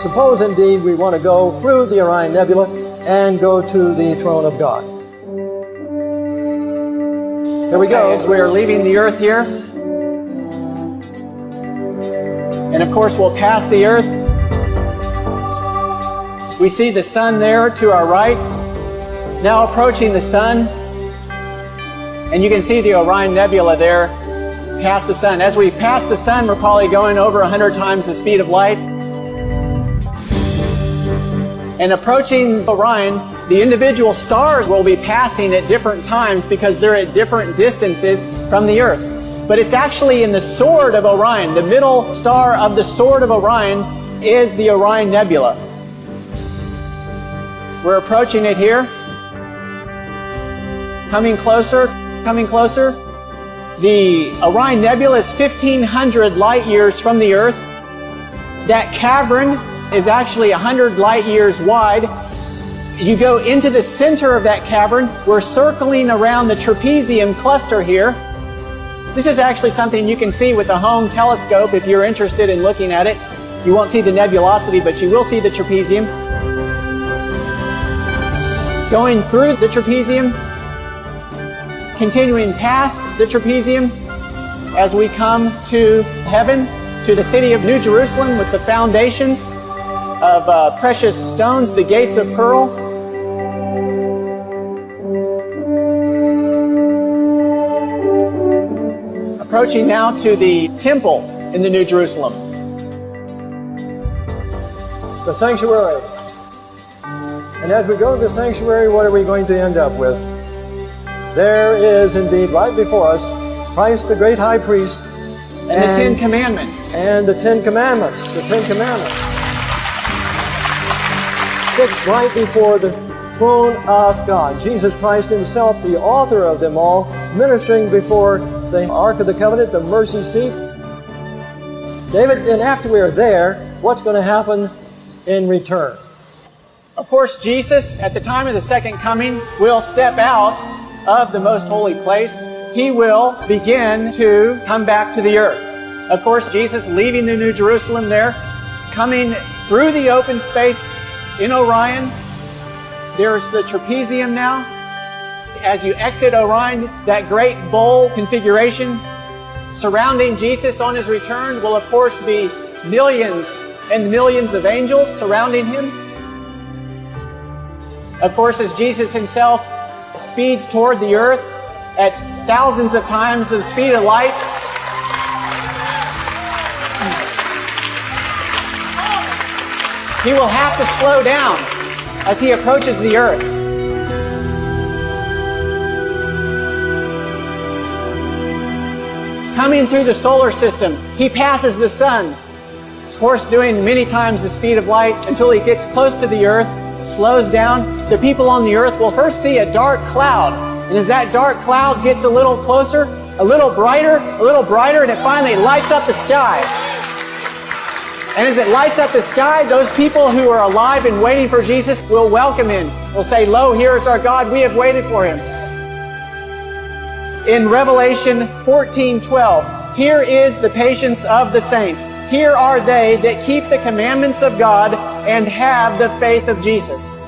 Suppose indeed we want to go through the Orion Nebula and go to the throne of God. Here we go. As we are leaving the earth here, and of course we'll pass the earth. We see the sun there to our right. Now approaching the sun, and you can see the Orion Nebula there past the sun. As we pass the sun, we're probably going over 100 times the speed of light. And approaching Orion, the individual stars will be passing at different times because they're at different distances from the earth. But it's actually in the sword of Orion. The middle star of the sword of Orion is the Orion Nebula. We're approaching it here. Coming closer, coming closer. The Orion Nebula is 1,500 light years from the earth. That cavern is actually 100 light years wide. You go into the center of that cavern. We're circling around the trapezium cluster here. This is actually something you can see with the home telescope if you're interested in looking at it. You won't see the nebulosity, but you will see the trapezium. Going through the trapezium, continuing past the trapezium as we come to heaven, to the city of New Jerusalem with the foundations of precious stones, the gates of pearl. Approaching now to the temple in the New Jerusalem. The sanctuary. And as we go to the sanctuary, what are we going to end up with? There is indeed right before us Christ the great high priest and the Ten Commandments. And the Ten Commandments. The Ten Commandments. Fixed right before the throne of God. Jesus Christ himself, the author of them all, ministering before the Ark of the Covenant, the mercy seat. David, and after we are there, what's going to happen in return? Of course, Jesus, at the time of the second coming, will step out of the most holy place. He will begin to come back to the earth. Of course, Jesus leaving the New Jerusalem there, coming through the open space in Orion. There's the trapezium now. As you exit Orion, that great bowl configuration surrounding Jesus on his return will of course be millions and millions of angels surrounding him. Of course, as Jesus himself speeds toward the earth at thousands of times the speed of light, he will have to slow down as he approaches the earth. Coming through the solar system, he passes the sun, of course doing many times the speed of light until he gets close to the earth, slows down. The people on the earth will first see a dark cloud. And as that dark cloud gets a little closer, a little brighter, and it finally lights up the sky. And as it lights up the sky, those people who are alive and waiting for Jesus will welcome him. They'll say, "Lo, here is our God. We have waited for him." In Revelation 14:12, here is the patience of the saints. Here are they that keep the commandments of God and have the faith of Jesus.